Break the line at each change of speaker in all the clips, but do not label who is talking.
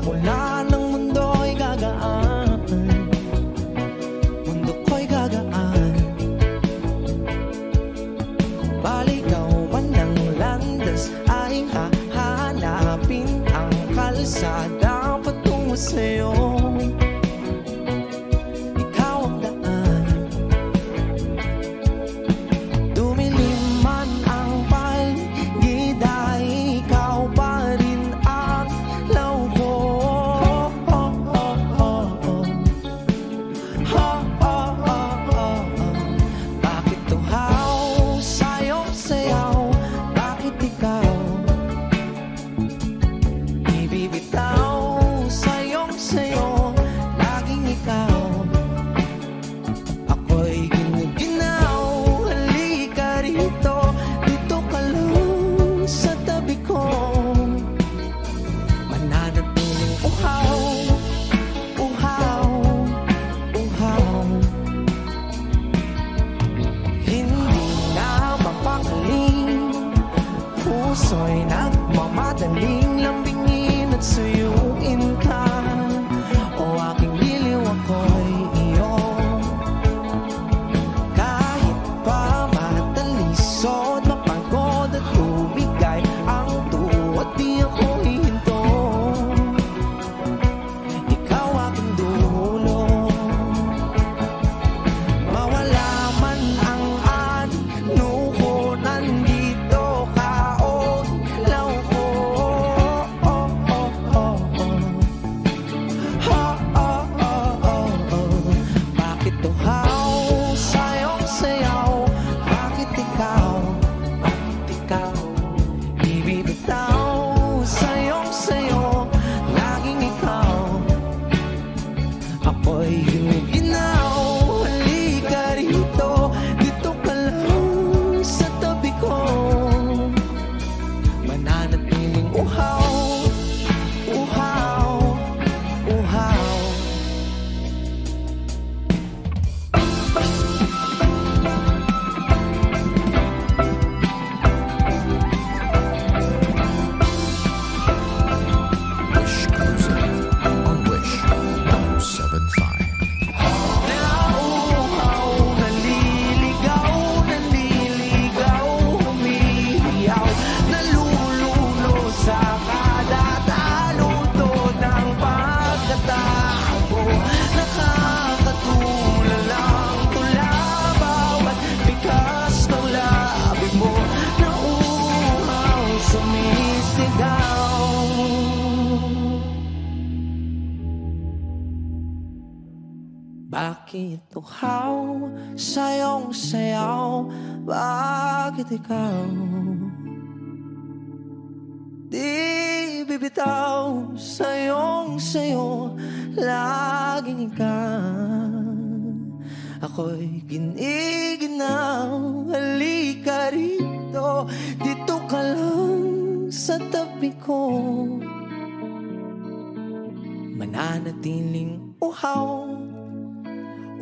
Mula ng mundo'y gagaan, mundo ko'y gagaan. Kung baligaw man ng landas ay hahanapin ang kalsada patungo sa'yo. Ikaw ang daan. Dumilim man ang paligid ay ikaw pa rin ang law ko. Bakit tuhaw sa'yong sayaw? Bakit ikaw ibibitaw sa'yong sayo? Laging ikaw. Ako'y ginuginaw. Halika rito, dito ka lang sa tabi ko. Mananatiling uhaw, uhaw, uhaw. Hindi na mapakaling, puso'y nagmamadaling lambingin at suyuin ka. O aking liliw, ako'y iyo. Kahit pa matalisod, mapagod at tumigay ang tuwa, di ako hihinto. Ikaw aking dulo. Mawala man ang ano ko, nandito ka o law ko. Bakit tuhaw sa'yong sayaw? Bakit ikaw? Bakit ikaw ibibitaw sa'yong sayo? Laging ikaw. Ako'y ginuginaw. Halika rito, dito ka lang sa tabi ko. Mananatiling uhaw, uhaw, uhaw.
Wish Exclusive on Wish 1075.
Nauuhaw, naliligaw, nanliligaw, humihiyaw, nalululo sa kada taluto ng pagkatao. Nakakatulala ang tula, bawat bigas ng labi mo. Nauuhaw, sumisigaw. Bakit tuhaw sa'yong sayaw? Bakit ikaw di bibitaw sa'yong sayo? Laging ikaw. Ako'y giniginaw. Halika rito, dito ka lang sa tabi ko. Mananatiling uhaw,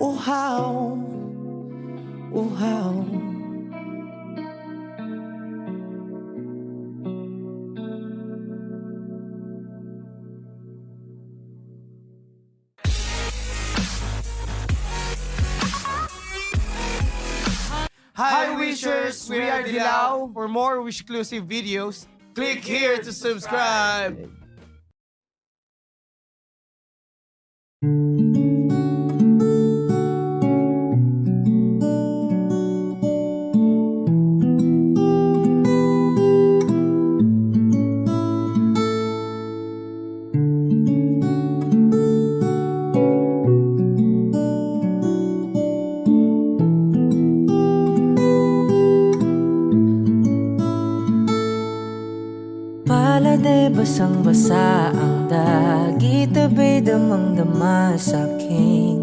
uhaw, uhaw.
Hi Wishers, we are Dilaw. For more Wish exclusive videos, click here to subscribe.
Pala'y basang-basa ang dagit, abay damang-dama sa'king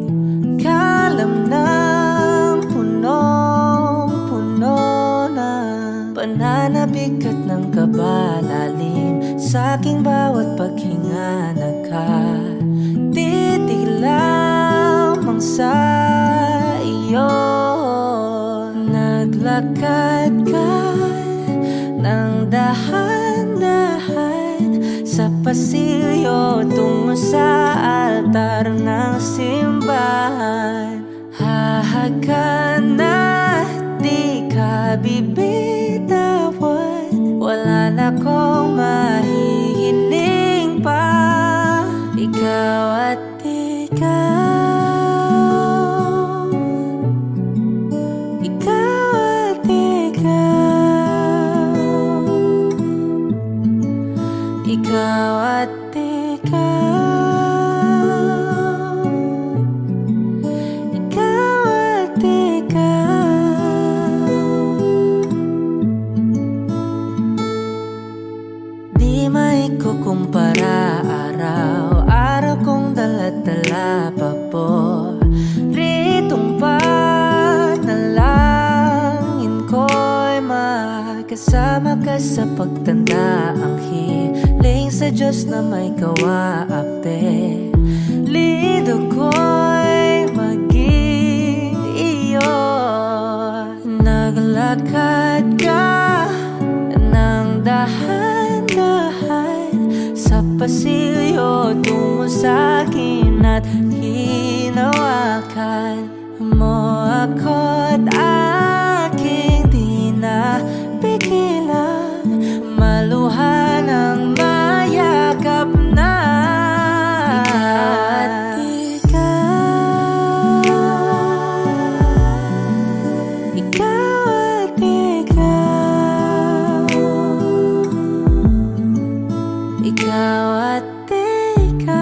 kalam ng punong-puno na pananabik at ng kabalalim sa'king bawat paghinga. Nakatitig lamang sa iyo, naglakad ka ng dahan-dahan sa pasilyo tungo sa altar ng simbahan. Hahagan at di ka bibitawan. Wala na kong mahihiling pa. Ikaw at ikaw, ikaw at ikaw, ikaw at ikaw, ikaw at ikaw. Di maikukumpara araw-araw kong dala-dala paboritong panalangin ko'y makasama ka sa pagtanda. Ang hiling sa Diyos na may kawaape, lido ko'y maging iyo. Naglakad ka ng dahan-dahan sa pasilyo tungo sa akin at hinawakan mo ako't aking di na pigilan. Maluhan ang mayakap na. Ikaw at ikaw, ikaw at ikaw,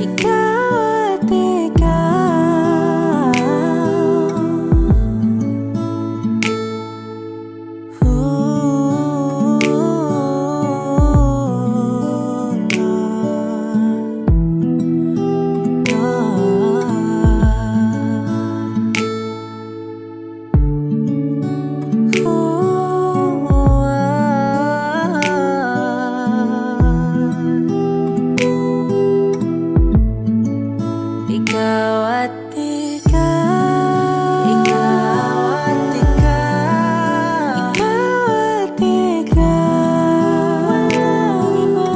ikaw at ikaw. Ikaw at ikaw, ikaw at ikaw, ikaw at ikaw, walang iba.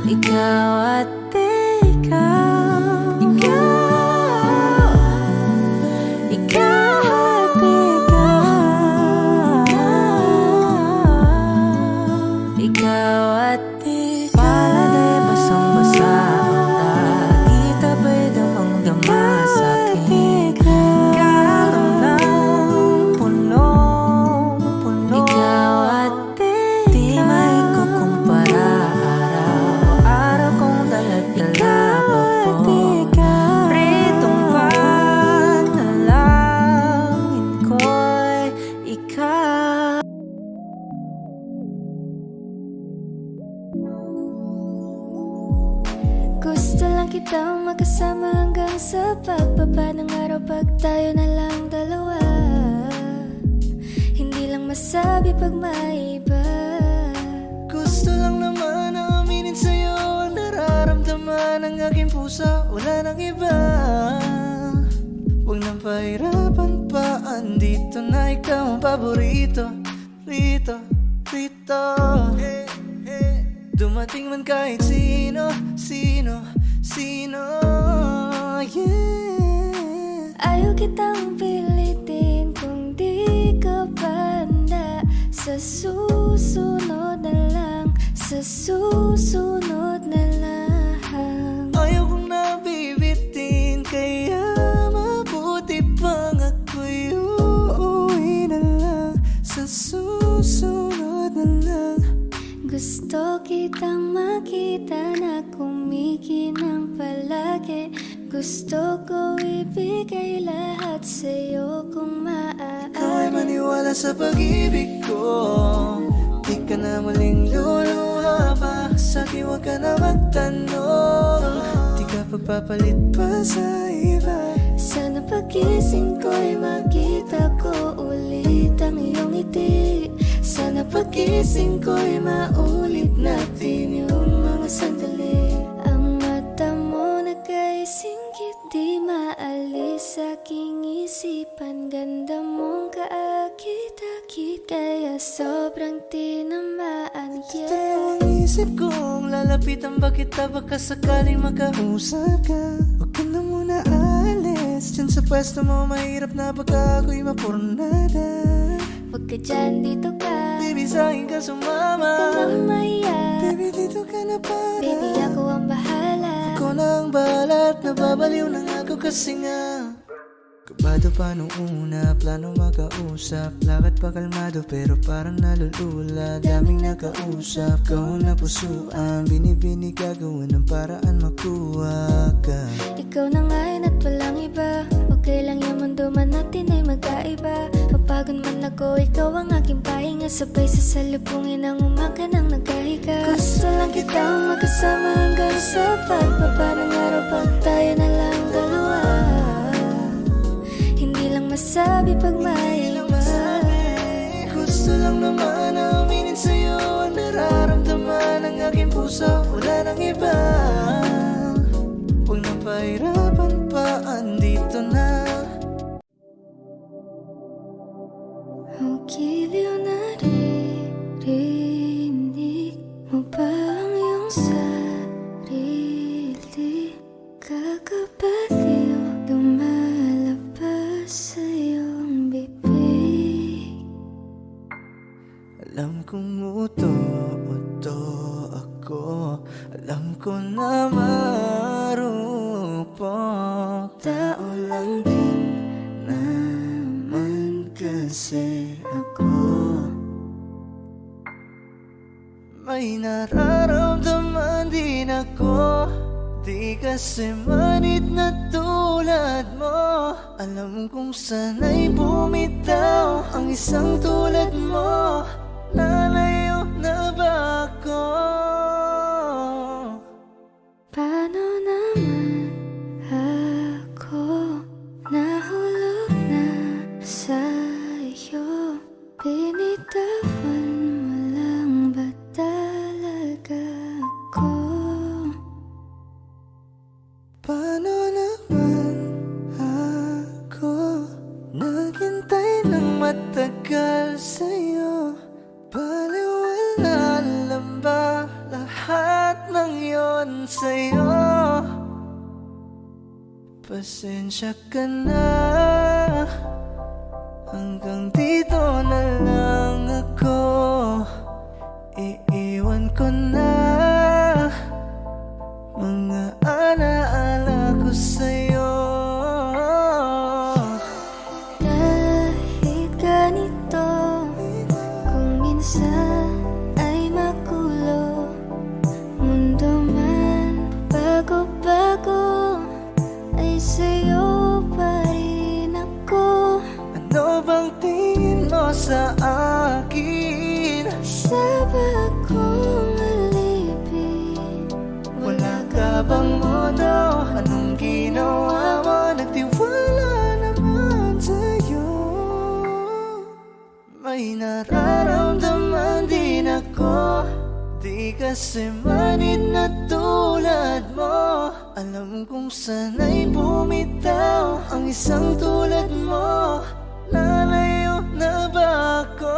Ikaw at ikaw, ikaw at ikaw, ikaw at ikaw. Palagay basang-basa ang dagit, abay damang-dama sa akin. Kalam ng punong-puno. Ikaw at ikaw, di maikukumpara araw-araw kong dala-dala paboritong panalangin ko'y ikaw.
Gusto lang kitang makasama hanggang sa pagbaba ng araw, pag tayo na lang dalawa. Hindi lang masabi pag may iba.
Gusto lang naman na aminin sa'yo ang nararamdaman ng aking pusa. Wala nang iba. Huwag nang pahirapan pa, andito na ikaw ang paborito. Rito, rito. Dumating man kahit sino, sino, sino, yeah.
Ayaw kitang pilitin kung di ka banda. Sa susunod na lang, sa susunod na lang.
Ayaw kong nabibitin, kaya mabuti pang ako'y uuwi na lang. Sa susunod na lang.
Gusto kitang makita na kumikinang palagi. Gusto ko ibigay lahat sa'yo kung maaari.
Ikaw ay maniwala sa pag-ibig ko. Di ka na muling luluha pa. Sa'kin huwag ka na magtanong. Di ka pagpapalit pa sa iba.
Sana pagising ko'y makita ko ulit ang iyong ngiti. Sana pagising ko'y maulit natin yung mga sandali. Ang mata mo nagkaisingkit, di maalis sa aking isipan. ganda mong kaakit-akit, kaya sobrang tinamaan. Yeah.
Ang isip kong lalapitan ba kita, baka sakaling makausap ka. Huwag ka na muna alis, dyan sa pwesto mo mahirap na baka ako'y mapurnada.
Huwag ka dyan, dito ka.
Baby, sa'kin ka sumama.
Huwag ka nang maya.
Baby, dito ka na para.
Baby, ako ang bahala.
Ako na ang bahala at nababaliw na nga ako kasi nga kabado pa nung una, plano makausap. Lakad pa kalmado pero parang nalulula. Daming nakausap, kahon na pusuan. Binibini gagawin ng paraan makuha ka.
Ikaw na ngayon at walang iba. Okay lang yung mundo man natin ay magkaiba. Kapagod man ako, ikaw ang aking pahinga. Sabay sa salubungin ang umaga nang nagkahiga. Gusto lang kitang magkasama hanggang sa pagbaba ng araw, pag tayo na lang dalawa. Hindi lang masabi pag may iba.
Gusto lang naman na aminin sa'yo ang nararamdaman ng aking puso. Wala nang iba. Huwag nang pahirapan pa, andito na.
Ang giliw na ririnig mo ba ang iyong sarili? Kakabaliw, lumalabas sa iyong bibig.
Alam kong uto ako. Alam ko na marupok. Tao lang din naman kasi ako. May nararamdaman din ako. Di kasi manit na tulad mo. Alam kong sana'y bumitaw ang isang tulad mo. Lalayo na ba ako?
Paano naman ako nahulog na sa iyo? Binitawan mo lang ba talaga ako?
Paano naman ako naghintay ng matagal sa'yo? Baliwala lang ba lahat ng yon sa'yo? Pasensya ka na, hanggang dito na lang ako. Iiwan ko na mga alaala ko sa'yo.
Kahit ganito, kung minsan ay magulo, mundo man bago-bago, ay sa'yo pa rin ako.
Ano bang tingin mo sa akin?
Isa ba akong alipin?
Wala ka bang modo? Anong ginawa mo? Nagtiwala naman sa'yo. May nararamdaman din ako. Di kasi manit na tulad mo. Alam kong sana'y bumitaw ang isang tulad mo. Lalayo na ba ako?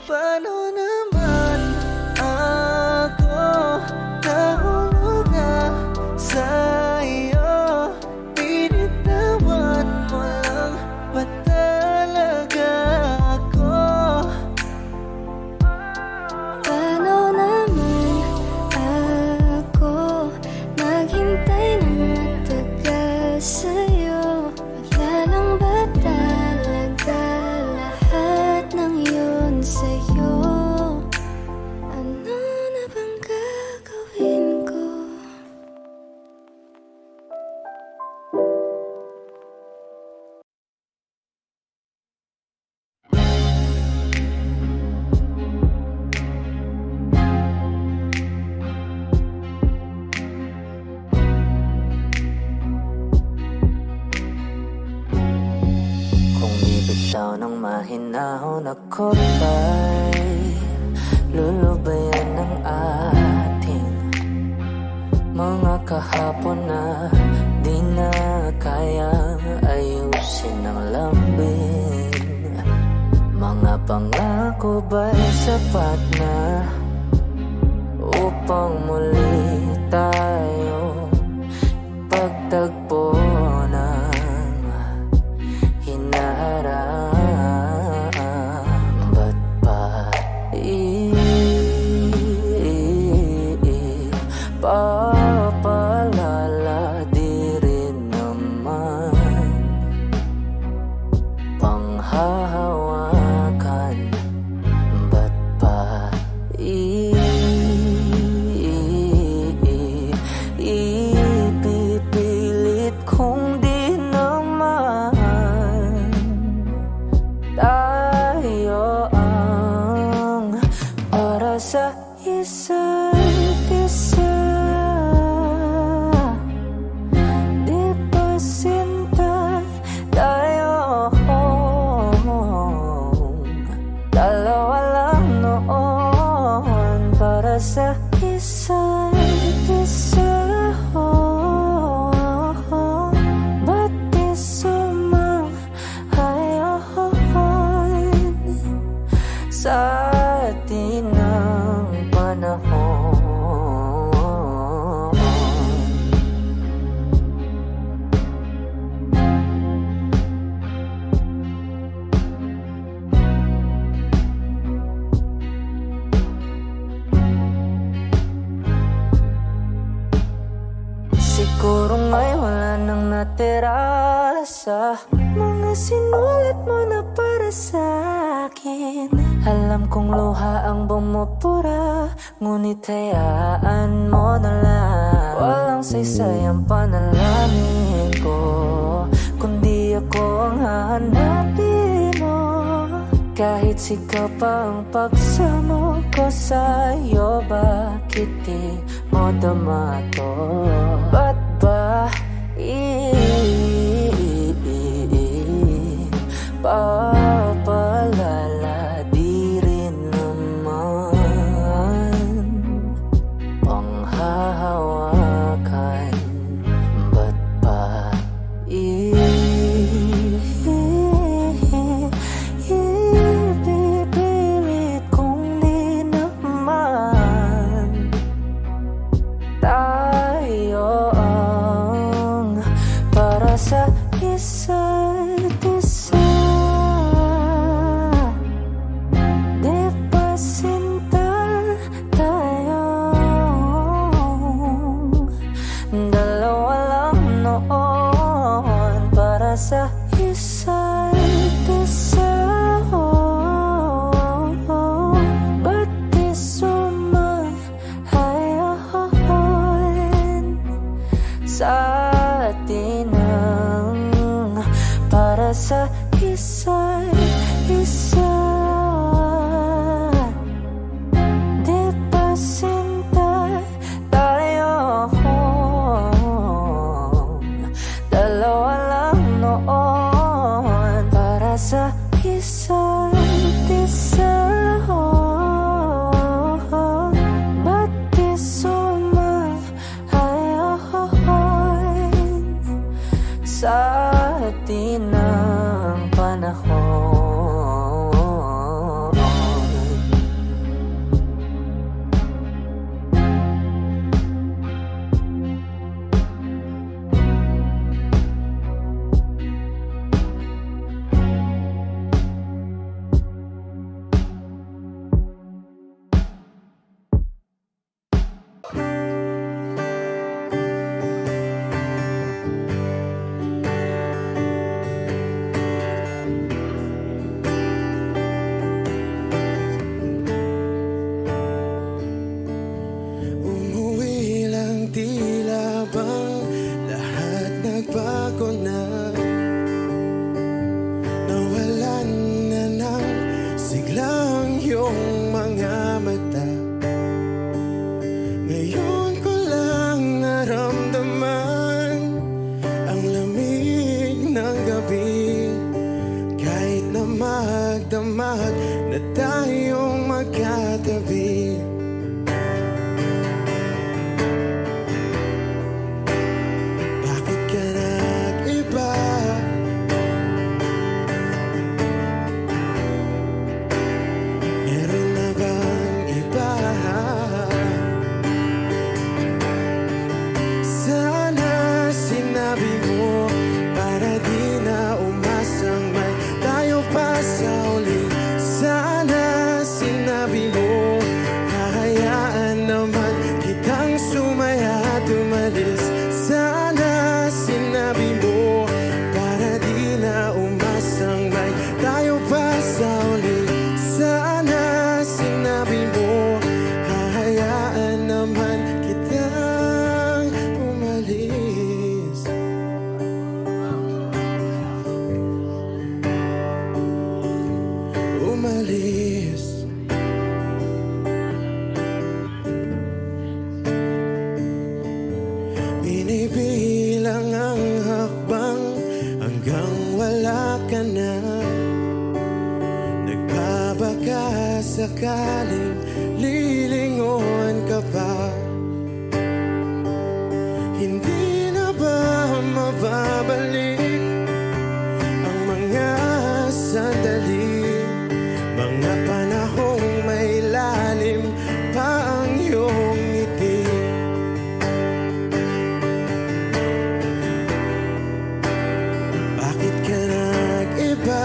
Paano naman ako nahulog na sa iyo? Binitawan mo lang ba talaga ako?
Paano naman ako naghintay ng matagal sa'yo? Wala lang ba talaga lahat ng yun sa'yo? Ano na bang gagawin ko?
Kung bibitaw ng mahinahon ako ba'y lulubayan ng ating mga kahapon na di na kayang ayusin ng lambing. pangako ba'y sapat na upang muli tayo pagtagpo ng hinaharap? Ba't pa papalala? Di rin naman panghahawakan. Ba't pa ipipilit kung di naman tayo ang para sa isa't isa? Di ba sinta tayo? Dalawa lang noon para sa isa't isa. Ba't di sumang-ayon sa atin ang panahon? Siguro ngay wala nang natira sa mga sinulat mo na para sa akin. Alam kong luha ang bumupura, ngunit hayaan mo na lang. Walang saysay ang panalangin ko, kundi ako ang hahanapin mo. Kahit sigaw pa ang pagsamo ko sa'yo, bakit di mo dama to? Ba't ba papalala? Di rin naman panghahawakan. Ba't pa ipipilit kung di naman tayo ang para sa isa't isa? Di ba sinta tayo? Dalawa lang noon para sa isa't isa. Ba't di sumang-ayon sa atin ang para sa isa't isa? Di ba sinta tayo? Dalawa lang noon para sa isa't isa. Ba't di sumang-ayon sa atin ang panahon?
Umuwi lang, tila bang lahat nagbago na. Nawalan na ng siglang iyong mga mata. Ngayon ko lang naramdaman ang lamig ng gabi. Kahit na magdamag na tayong magkatabi, bakit ka nag-iba? sa uli. Sana sinabi mo, hahayaan naman kitang umalis. Umalis. Binibilang ang hakbang hanggang wala ka na. Nagbabaka sakaling lilingon ka pa. Hindi na ba mababalik ang mga sandali, mga panahong may lalim pa ang iyong ngiti? Bakit ka nag-iba?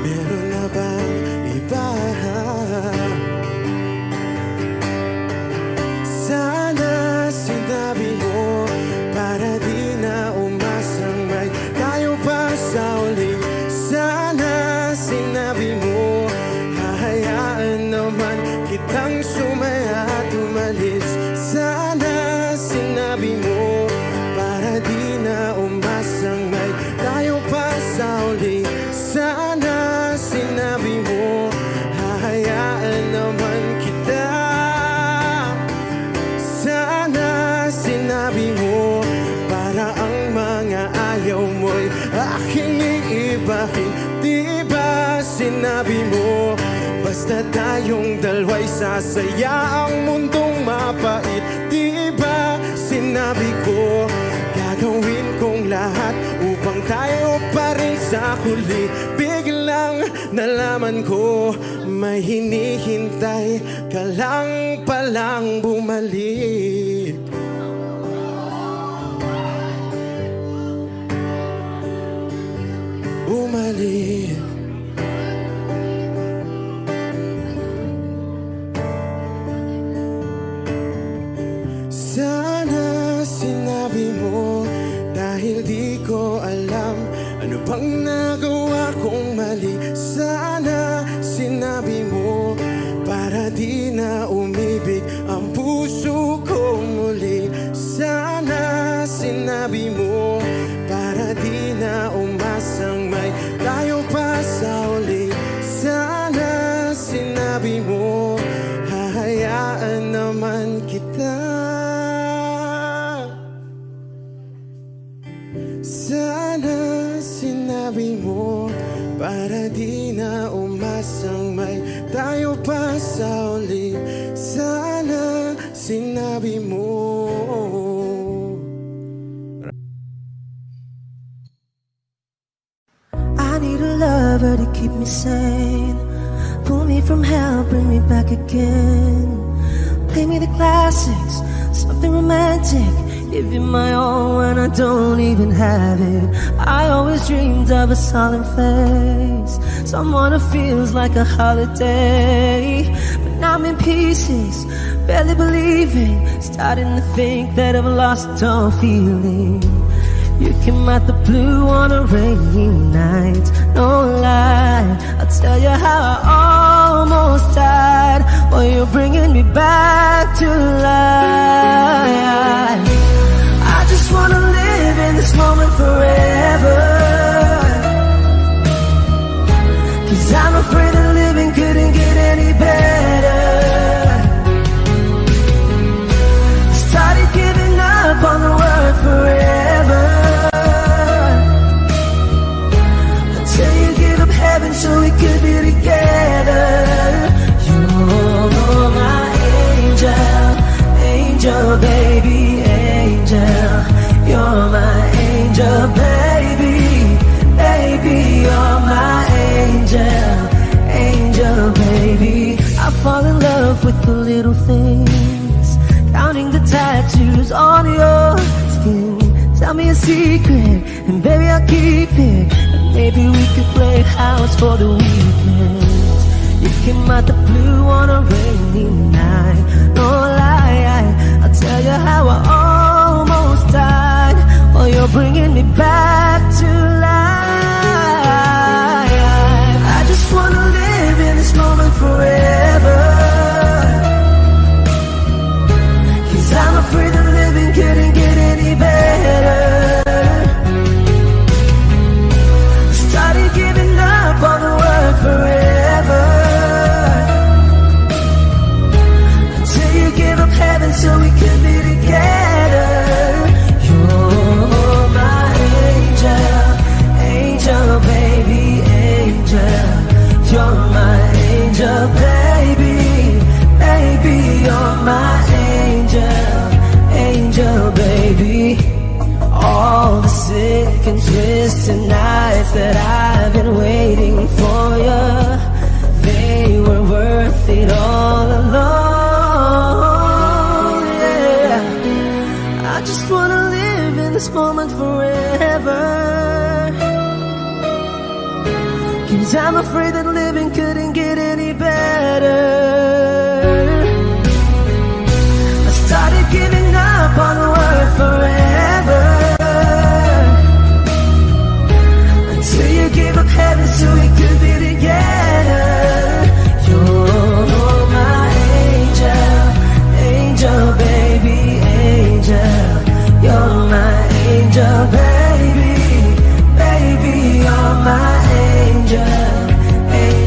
Meron na bang iba? Sana sinabi mo para di na umasang may tayo pa sa uli. Sana sinabi mo, hahayaan naman kitang sumaya at umalis. Sana sinabi mo para di na umasang may tayo pa sa uli. Sana sinabi mo, hahayaan naman kita. Sana sinabi mo para ang mga ayaw mo'y aking iibahin. Di ba sinabi mo, basta tayong dalawa'y sasaya ang mundong mapait? Di ba sinabi ko, gagawin kong lahat upang tayo pa rin sa huli? Biglang nalaman ko, may hinihintay ka lang palang bumalik. Bumalik. Sana sinabi mo, dahil di ko alam ano bang nagawa kong mali. Sana sinabi mo para di na umibig ang puso ko muli. Sana sinabi mo para di na umasang may tayo pa sa uli. Sana sinabi mo, hahayaan naman kita. Sana sinabi mo para di na umasang may tayo pa sa uli. Sana sinabi mo.
I need a lover to keep me sane, pull me from hell, bring me back again. Play me the classics, something romantic, give you my all when I don't even have it. I always dreamed of a solemn face, someone who feels like a holiday. But now I'm in pieces, barely believing, starting to think that I've lost all feeling. You came out the blue on a rainy night, no lie, I'll tell you how I almost died, while you're bringing me back to life. I just wanna live in this moment forever, 'cause I'm afraid that living couldn't get any better. Started giving up on the word forever, until you give up heaven so we could be together. You're my angel, angel baby, angel. You're my angel baby, baby. You're my angel, angel baby. I fall in love with the little things, counting the tattoos on your skin. Tell me a secret, and baby I'll keep it. And maybe we could play house for the weekend. You came out the blue on a rainy night, no lie, I'll tell you how I almost died, while Oh, you're bringing me back to life. I just wanna live in this moment forever. 'Cause I'm afraid that living couldn't get any better. Started giving up on the word forever. Until you give up heaven so we could be together. You're my angel, angel, baby, angel. You're my angel, baby, baby. You're my angel, angel, baby. All the sick and twisted nights that I've been waiting for you, they were worth it all alone. Yeah, I just wanna live in this moment forever. 'Cause I'm afraid that living couldn't get any better. I started giving up on the word forever. Until you gave up heaven so we could be together. You're my angel, angel, baby, angel. You're my angel, baby, baby. You're my angel, angel.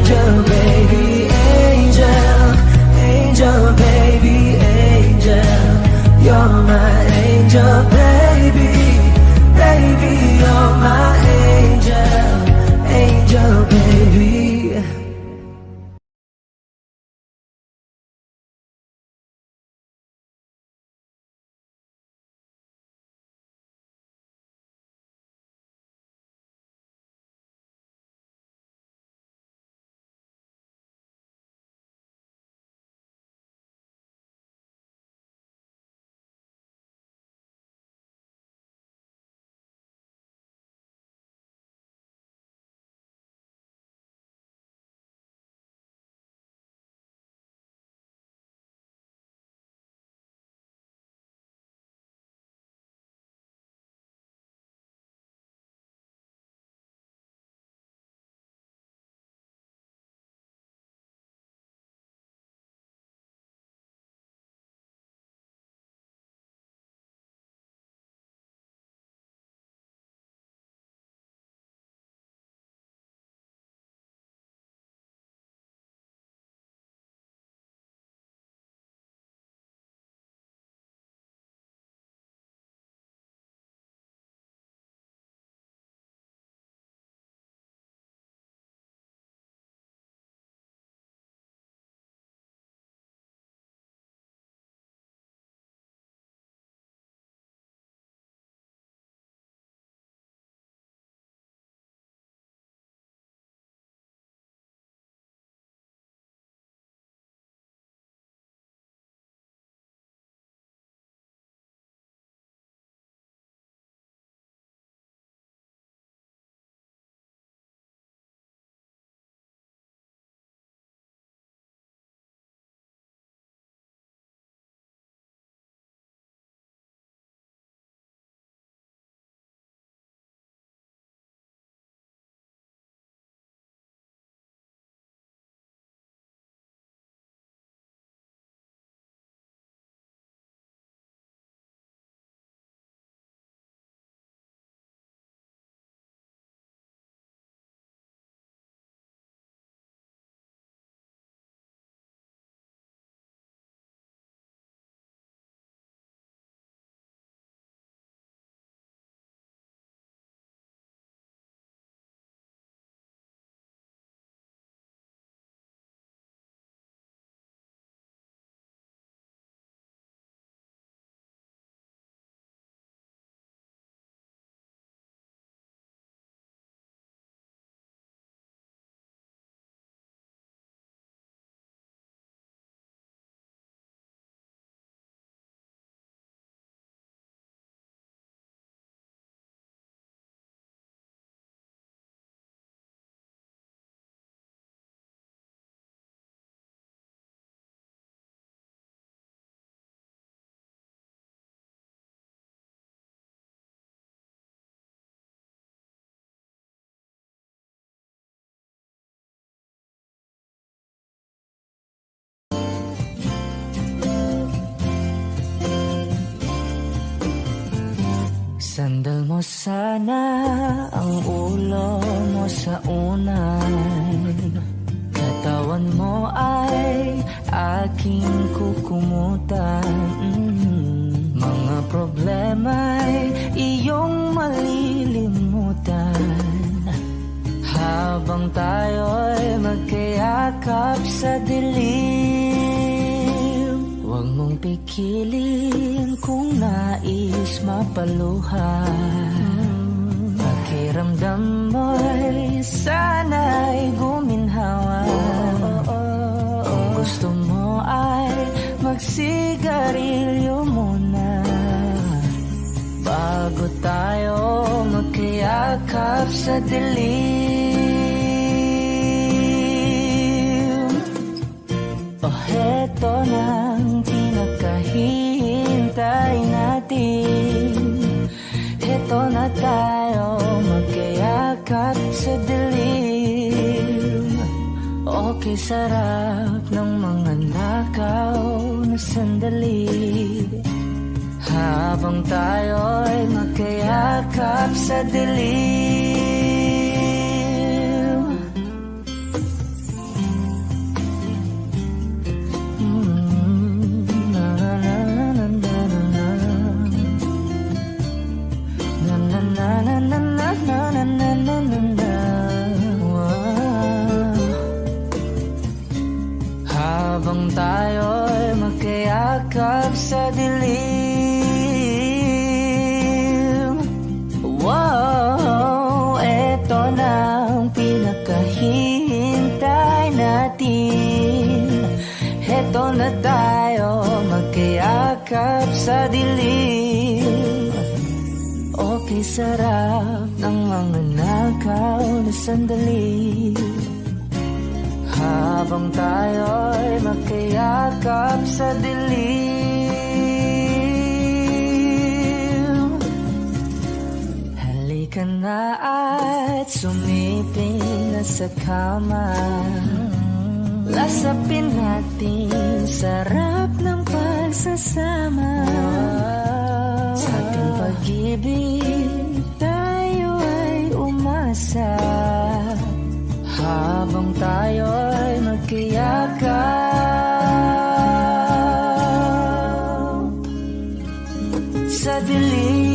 Sandal mo sana ang ulo mo sa unay, katawan mo ay aking kukumutan. Mga problema'y iyong malilimutan habang tayo'y magkayakap sa dilim. Huwag mong pikilin kung nais mapaluhan. Pakiramdam mo'y sana'y guminhawa. Kung gusto mo ay magsigarilyo muna bago tayo magkayakap sa dilim. Oh, heto nang pinakahihintay natin. Heto na tayo magkayakap sa dilim. Okay, sarap ng mga nakaw na sandali habang tayo'y magkayakap sa dilim. Na na na na na na na na na na na na na na na. Habang tayo'y magkayakap sa dilim. Wow, eto na ang pinakahihintay natin. Eto na tayo magkayakap sa dilim. Okay, sarap ng mga nakaw na sandali habang tayo'y magkayakap sa dilim. Halika na at sumiping na sa kama. Lasapin natin sarap ng pagsasama. Sa ating pag-ibig tayo ay umasa habang tayo'y magkayakap sa dilim.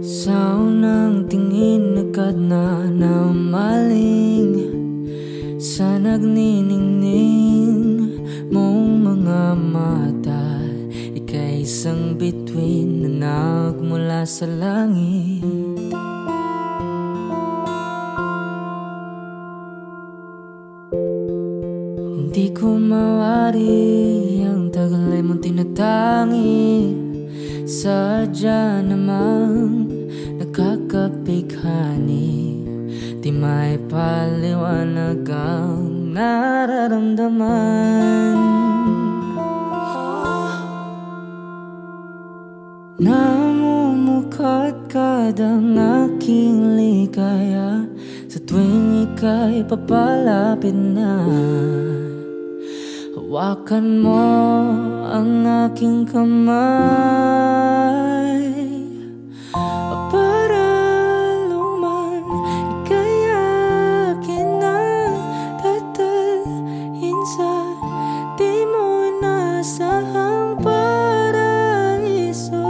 Sa unang tingin agad na namaling sa nagniningning mong mga mata. Ika'y isang bituin na nagmula sa langit. Hindi ko mawari ang tagal ay mong tinatangi. Sadya namang nakakapighani, di may paliwanag ang nararamdaman. Namumukadkad ang aking ligaya sa tuwing ika'y papalapit na. Hawakan mo ang aking kamay para luman ika'y akin na tatalhin sa di mo inasahang paraiso.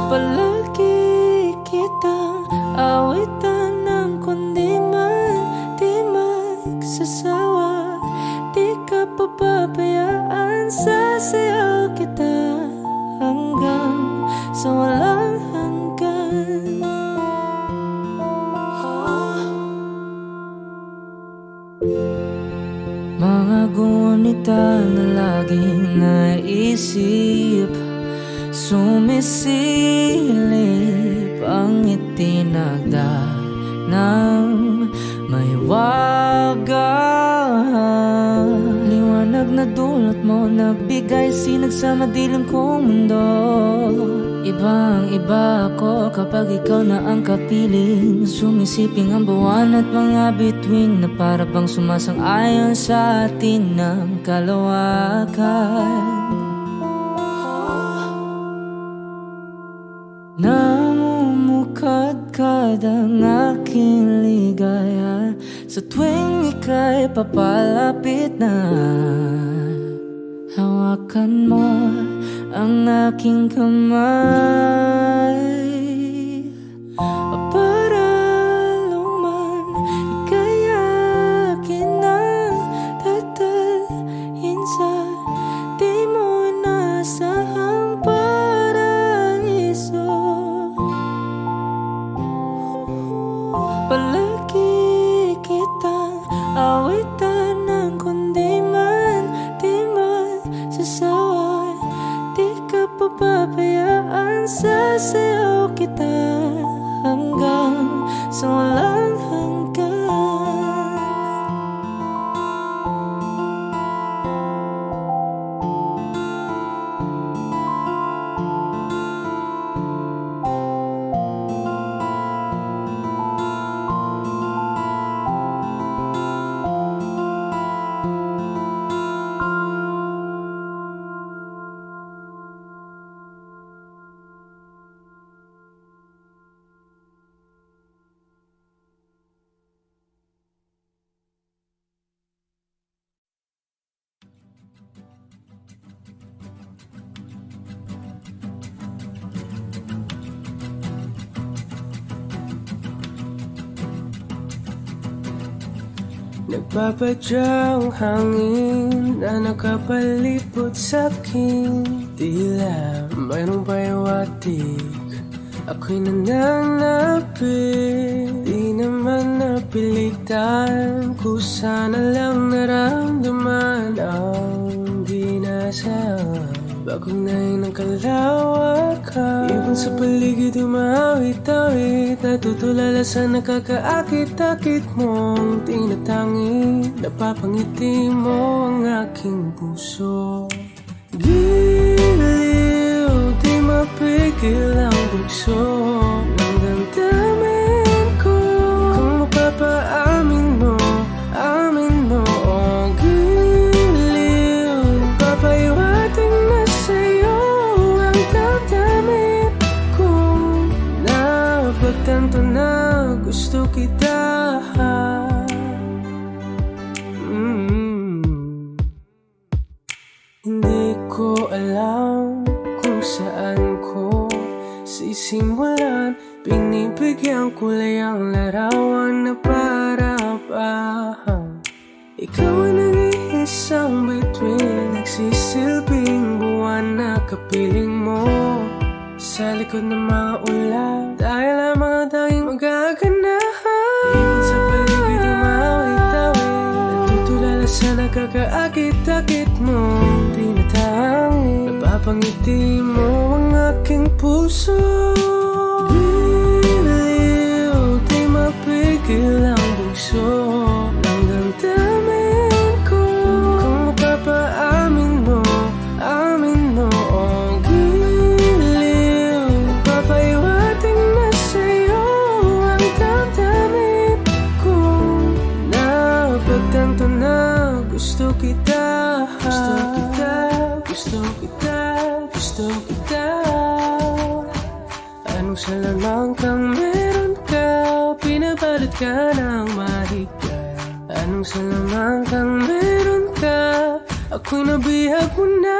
Palagi kitang awitan ng kundi man di magsasawa. Di ka pababayaan, sasayaw kita hanggang sa walang hanggan. Mga gunita na laging naisip sumisilip ang itinagda ng may wagang liwanag na dulot mo, nagbigay sinag sa madilim kong mundo. Ibang iba ako kapag ikaw na ang kapiling, sumisiping ang buwan at mga bituin na para bang sumasang-ayon sa atin ng kalawakan. Namumukadkad ang aking ligaya sa tuwing ika'y papalapit na. Hawakan mo ang aking kamay para luman ika'y akin na tatalhin sa di mo inasahang paraiso. Palagi kitang awitan ng kundi man di man sasaway. Di ka papabayaan, sasayaw kita hanggang sa walang hanggan.
Nagpapadyang hangin na nakapalipot sa'kin, tila mayroong payawatig. Ako'y nananapit, di naman napilitan. Kusana lang naramdaman ang dinasal. Bagong nahin ng kalawakan, ibon sa paligid umawit-awit. Natutulala sa nakakaakit-akit mong tinatangi. Napapangiti mo ang aking puso. Giliw, di mapigil ang bugso ng damdamin ko. Kung mapapaamin mo, amin mo. Oh, giliw, papaiwating na sa'yo ang damdamin ko. Napagtanto na gusto kita. Hindi ko alam kung saan ko sisimulan. Binibigyan kulay ang larawan na para-parahan. Ikaw ang nag-iisang bituin, nagsisilbing buwan na kapiling mo. Sa likod ng mga ulan, dahil ang mga tanging magaganahan. Ibon sa paligid umawit-awit, natutulala sa nakakaakit-akit mo. Tinatangi, napapangiti mo ang aking puso. Giliw, di mapigil ang bugso ng damdamin ko. Kung mapapaamin mo, amin mo. Oh, giliw, papaiwating na sa'yo ang damdamin ko. Napagtanto na gusto kita. Gusto kita, gusto kita, gusto kita. Anong salamang kang meron ka, pinabalot ka ng mahika. Anong salamang kang meron ka, ako'y nabihag mo na.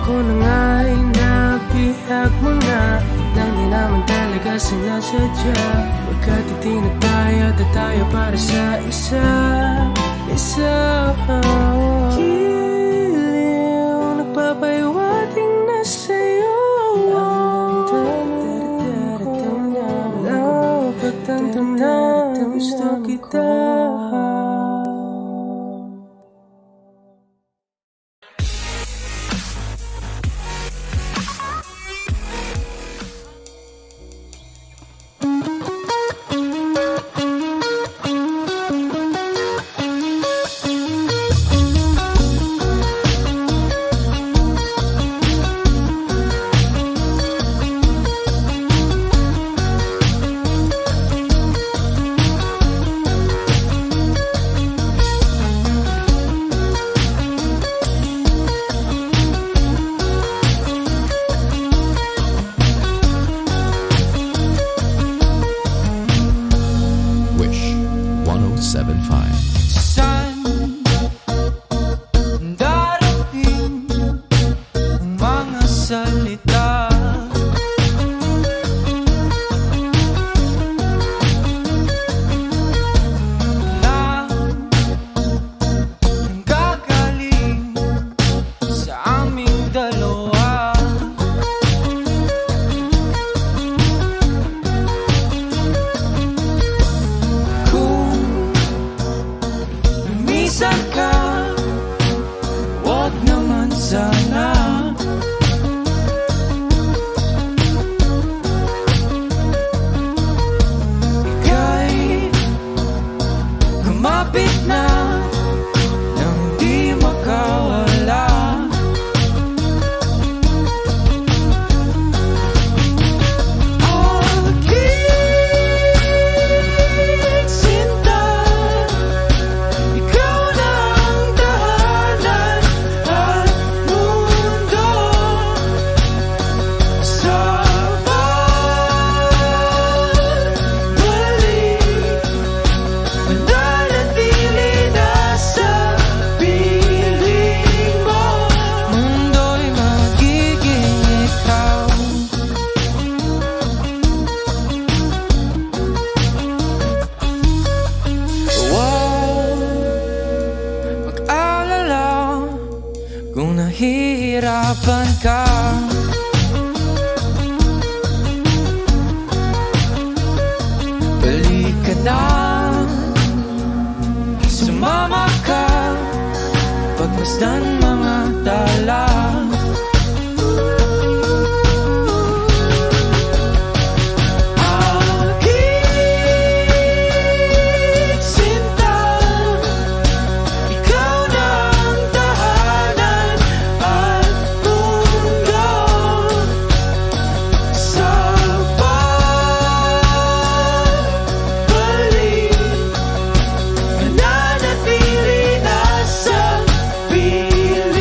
Ako na nga'y nabihag mo na, nang di naman talaga sinasadya. Pagkat itinatay at bata tayo para sa isa Giliw, nagpapahiwating na sa'yo Napagtanto na gusto kita.
Wish 1075.
Saan darating ang mga salita? Na nanggagaling sa aming dalawa. Kung lumisan ka, wag naman sana. Ika'y lumapit na nang di makawala. Aking sinta, ikaw na ang tahanan at mundo sa pagbalik. Mananatili na sa piling mo, mundo'y magiging ikaw. Huwag mag-alala kung nahihirapan ka. Balik ka na, sumama ka, pagmasdan mga tala. Aking sinta, ikaw na ang tahanan at mundo sa pagbalik. Mananatili na sa piling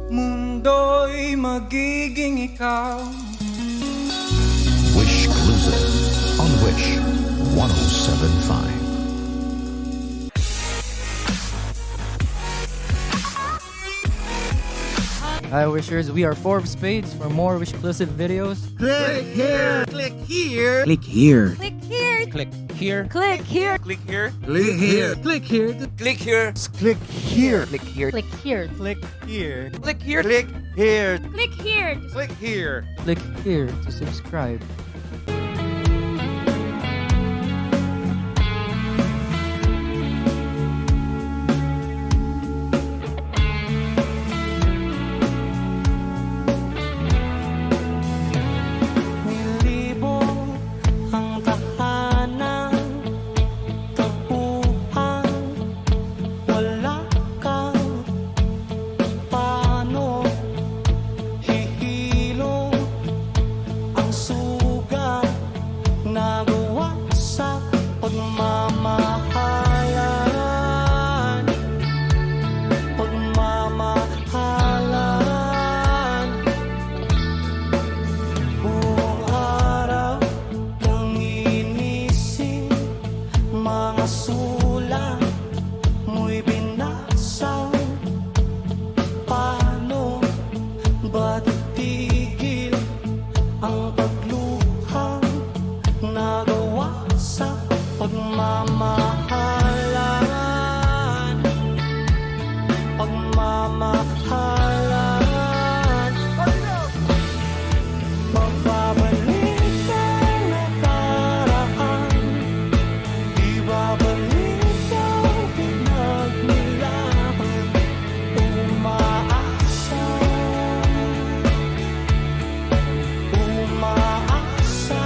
Mundo'y magiging ikaw.
Wish Exclusive on Wish 1075.
Hi Wishers, we are Four of Spades. For more Wish exclusive videos,
Click here. Click here.
Click here.
Click here.
click here.
Click here.
Click here.
Click here.
Click here.
Click here.
Click here.
Click here.
Click here.
Click here.
Click here.
Click here.
Click here.
Click here.
Click here to subscribe.
Nilibo ang tahanan, tapuhan, wala kang paano hihilo ang sugat nagawa sa pagmamahalan, pagmamahalan. Buong araw kang inisip, mga sulat mo'y binasa. Paano ba titigil ang pagluha nagawa sa pagmamahalan, pagmamahalan? Magbabalik ang nakaraan, ibabalik ang pinagnilahan. Umaasa, umaasa.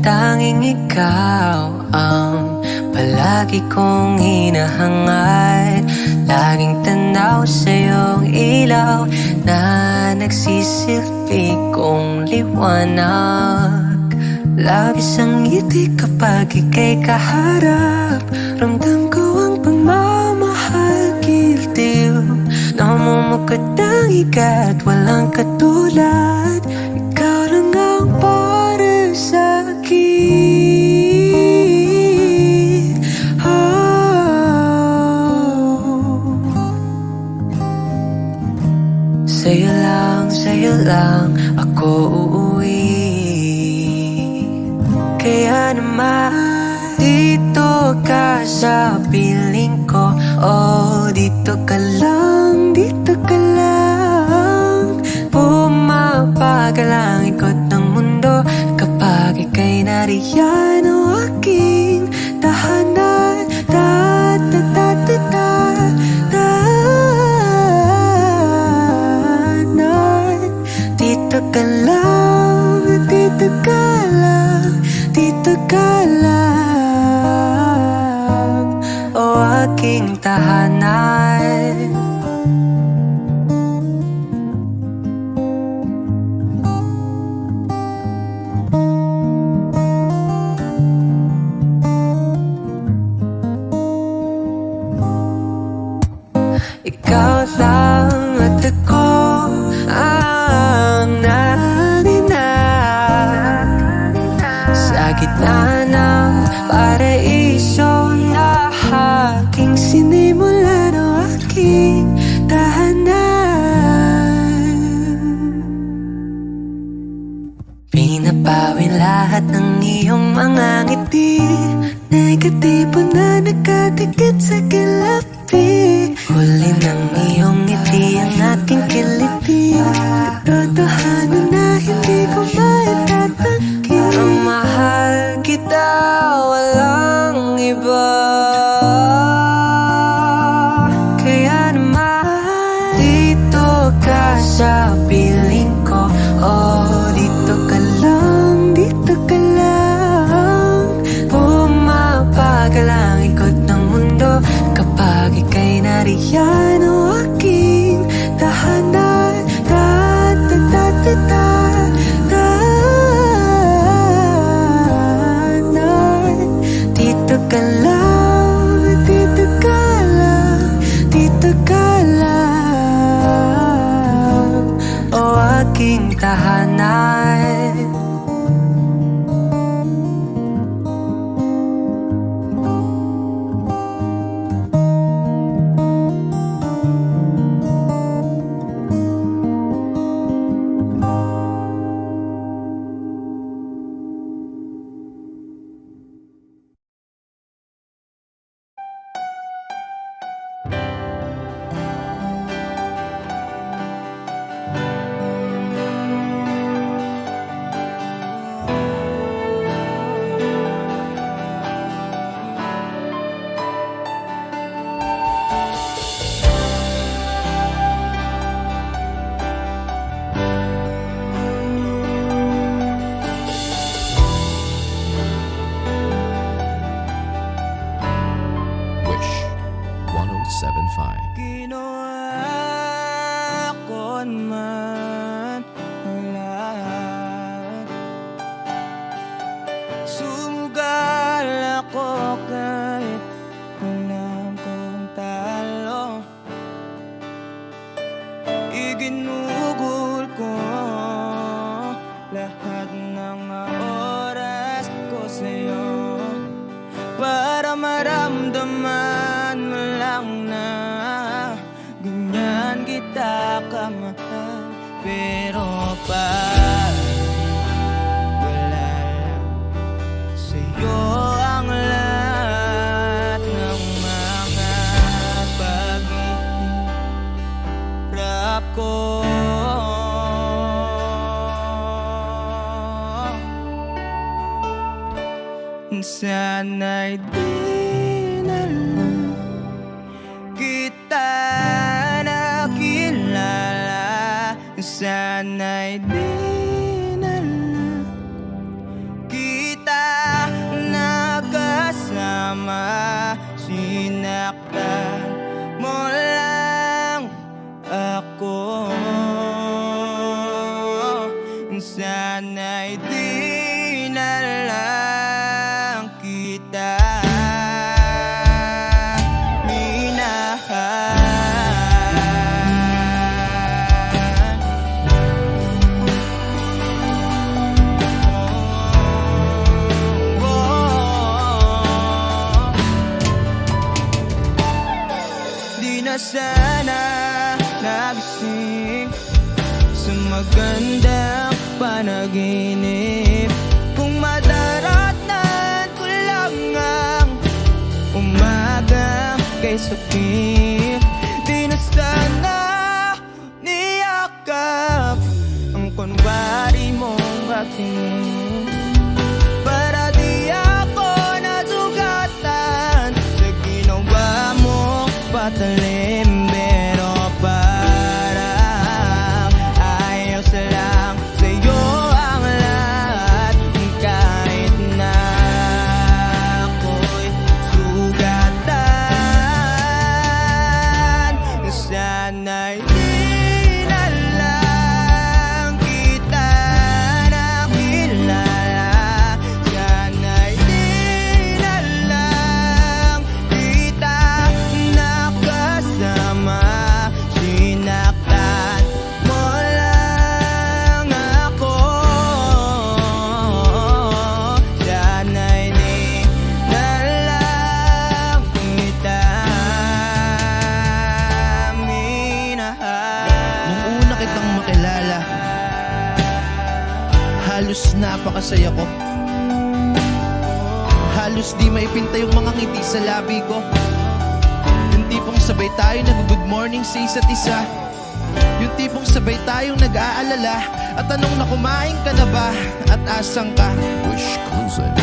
tanging ikaw ang palagi kong hinahangad. Laging tanaw sa iyong ilaw na nagsisilbi kong liwanag. Labis ang ngiti kapag ika'y kaharap. Ramdam ko ang pagmamahal, giliw. Namumukadang ikat, walang katulad. Ikaw lang ang para sa akin. Sa'yo lang ako uuwi. Kaya naman dito ka sa piling ko. Oh, dito ka lang, dito ka lang. Pumapagal ang ikot ng mundo kapag ika'y nariyan. O aking tahanan, dito ka lang, dito ka lang, dito ka lang. O aking tahanan. Ikaw lang at ako ang naninag sa gitna ng paraiso na aking sinimulan. O aking tahanan. Pinapawin lahat ng iyong mga ngiti, negatibo na nakatikit sa kilapi. Huli ng iyong ngiti ang aking kiliti. Katotohanan na hindi ko maitatanggi. Ang mahal kita, walang iba. Kaya naman dito ka sa piling ko. Oh, dito ka lang, dito ka lang. Pumapagal ang ikot ng mundo kapag ika'y nariyan. O aking tahanan, dito ka lang, dito ka lang, dito ka lang. O aking tahanan.
Wish 1075.
Ginawa ko man ang lahat. Sumugal ako kahit alam kong talo. Iginugol ko lahat ng oras ko sa'yo para maramdaman mo lang na ganyan kita kamahal. Pero pag wala lang sa'yo ang lahat ng mga paghihirap ko, sana'y di na lang kita nakilala. Sana'y di na lang kita
sinaktan mo lang ako. Sana'y di na lang kita Di na sana nagising sa magandang panaginip. Kung madaratan ko lang ang umaga kay sakit. Di na sana niyakap ang kunwari mong aking, para di ako nasugatan sa ginawa mo patalim. Pero parang ayos lang sa'yo ang lahat, kahit na ako'y sugatan. Sana'y di na lang kita nakilala. Sana'y di na lang kita nakasama. Sinaktan mo lang ako. Sana'y di na lang kita minahal.
Nung una kitang makilala, halos napakasaya ko. Halos di maipinta yung mga ngiti sa labi ko. Yung tipong sabay tayo nag-good morning sa isa't isa. Yung tipong sabay tayong nag-aalala at tanong na kumain ka na ba at asang ka.
Wish exclusive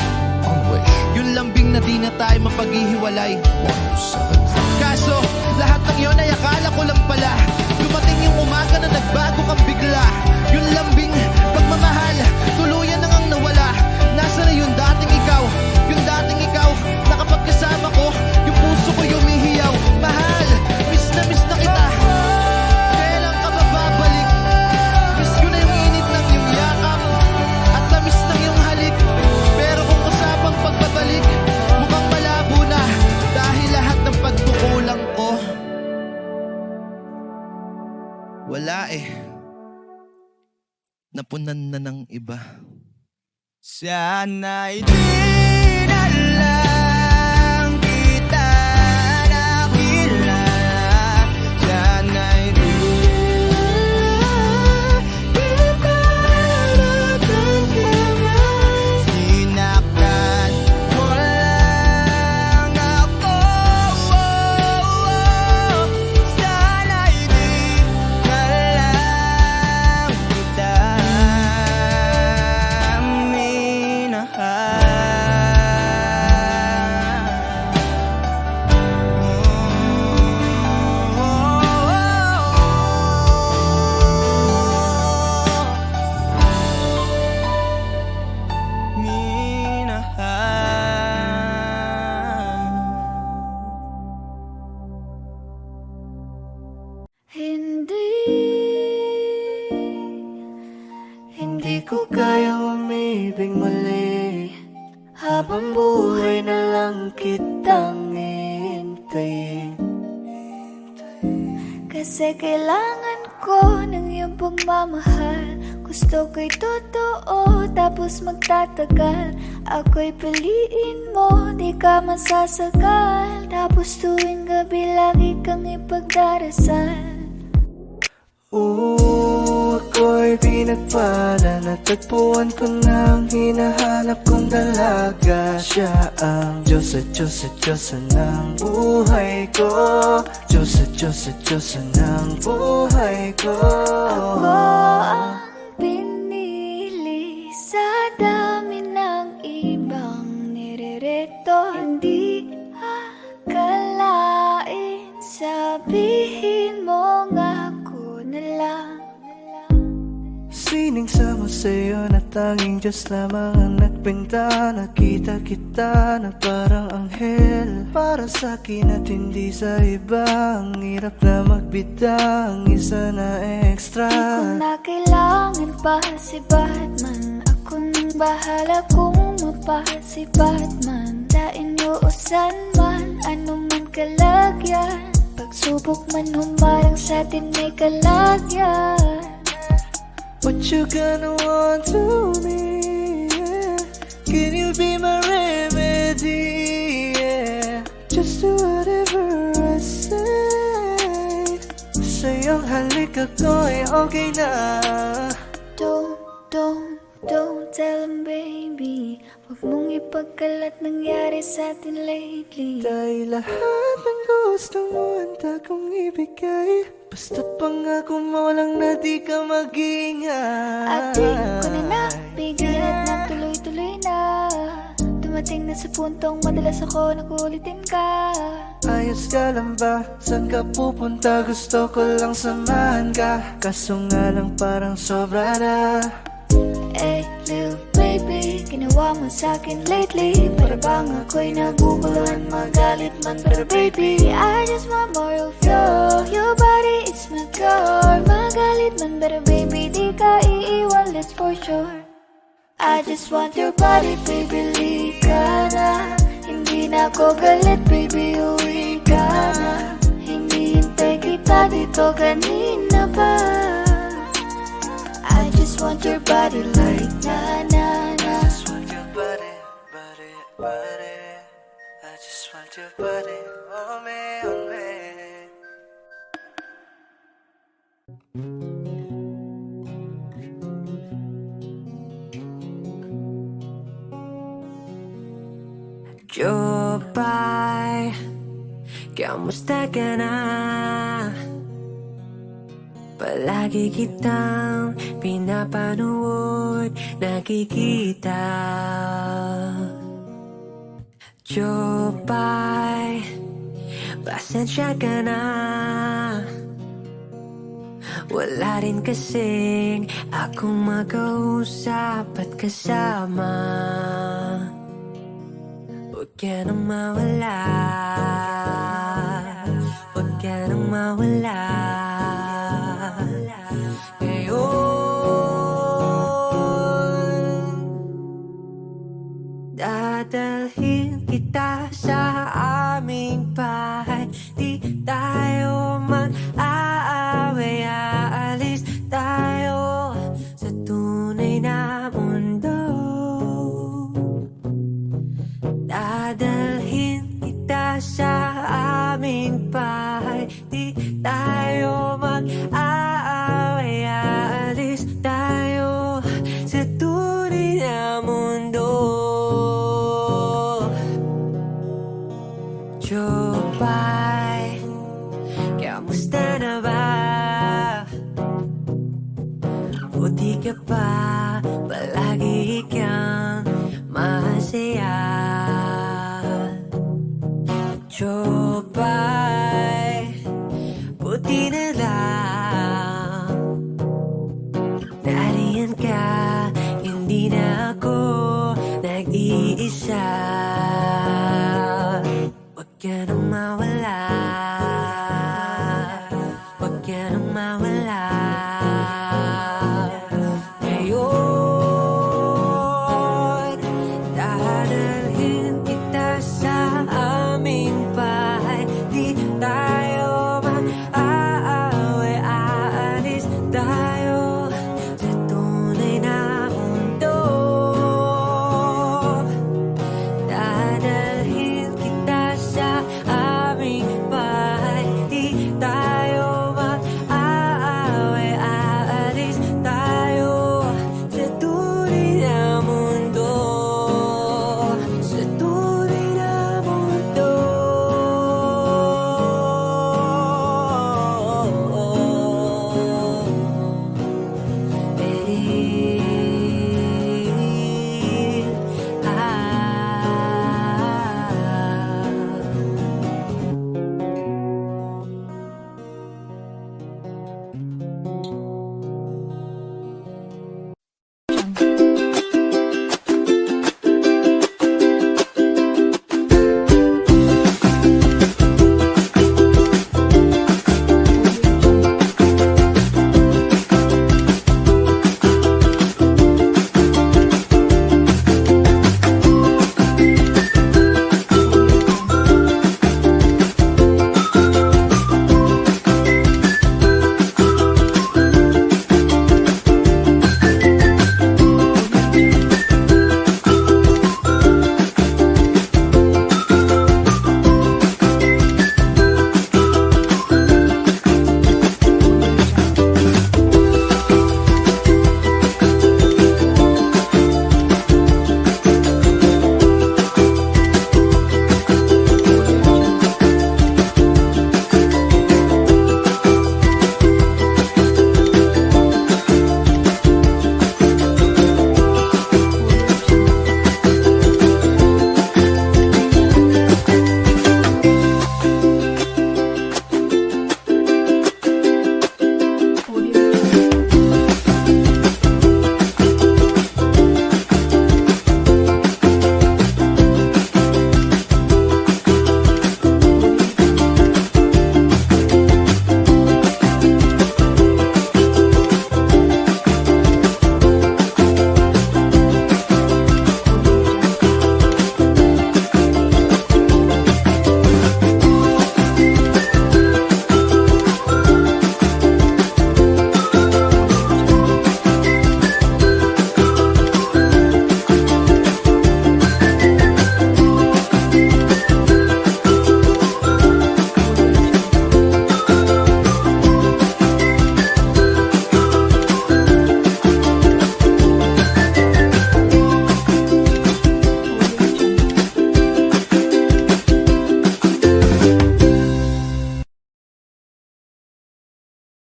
on Wish
Yung lambing na di na tayo mapaghihiwalay.
107.5.
Kaso, lahat ng yun ay akala ko lang pala. Dumating yung umaga na nagbago kang bigla. Yung lambing, pagmamahal, tuluyan na ngang nawala. Nasa na yung dating ikaw? Yung dating ikaw, na kapag kasama ko, yung puso ko yumihiyaw. Mahal, miss na kita. Kailan ka ba babalik? Miss ko na yung init ng iyong yakap at tamis ng iyong halik. Pero kung usapang pagbabalik, mukhang malabo na dahil lahat ng pagkukulang ko wala napunan na ng iba.
Sana'y di na lang kita nakilala. Sana'y di kita nakasama. Sinaktan mo lang ako. Sana'y di na lang kita
Hindi ko kayang umibig muli, habang buhay na lang kitang hintayin.
Kasi kailangan ko ng iyong pagmamahal. Gusto ko'y totoo, tapos magtatagal. Ako'y piliin mo, di ka masasagal. Tapos tuwing gabi lagi kang ipagdarasal.
Ako'y pinagpala, natagpuan ko ng hinahanap kong dalaga. Siya ang Diyos at Diyos at Diyosa ng buhay ko. Diyos at Diyos at Diyosa ng buhay ko.
Ako ang pinili sa dami ng ibang nirerito. Hindi akalain, sabihin mo nga ako na lang.
Sining sama sa'yo na tanging Diyos lamang ang nagbenta. Nakita kita na parang anghel para sa'kin at hindi sa iba. Ang hirap na magbida, ang isa na extra.
Di ko na kailangan pa si Batman. Ako nang bahala kung mapahal si Batman. Dain mo o san man, ano man kalagyan. Pagsubok man humarang sa'tin may kalagyan.
What you gonna want to me? Yeah. Can you be my remedy? Yeah. Just do whatever I say. Sa'yong halik ako'y okay na.
Don't tell him baby. Huwag mong ipagkalat nangyari sa'tin lately.
Dahil lahat ng gusto mo handa kong ibigay. Basta pangako mo lang na di ka mag-ingay.
At di ko na nabigyan at nagtuloy-tuloy na. Dumating na sa puntong madalas ako nakulitin ka.
Ayos ka lang ba? Saan ka pupunta? Gusto ko lang samahan ka. Kaso nga lang parang sobra na.
Hey, little baby, ginawa mo sa'kin lately. Para bang ako'y naguguluhan, magalit man. Pero baby, I just want more of you. Your body is my core. Magalit man, pero baby, di ka iiwan, that's for sure. I just want your body, baby, lika na. Hindi na ako galit, baby, uwi ka na. Hinihintay kita dito kanina pa. I just want your body like na na na.
I just want your body, body, body. I just want your body on me, on me.
Jopay, kamusta ka na? Palagi kitang pinapanood, nakikita. Jopay, pasensya ka na. Wala rin kasing akong makausap at kasama. Huwag ka nang mawala, huwag ka nang mawala. Ngayon, dadalhin kita sa aming bahay. Di tayo mag-aaway, aalis tayo sa tunay na mundo. Dadalhin kita sa aming bahay. Di tayo mag-aaway, aalis tayo sa tunay na mundo. Jopay, kamusta na ba? Buti ka pa, palagi kang masaya. Jopay, buti na lang nariyan ka, hindi na ako nag-iisa.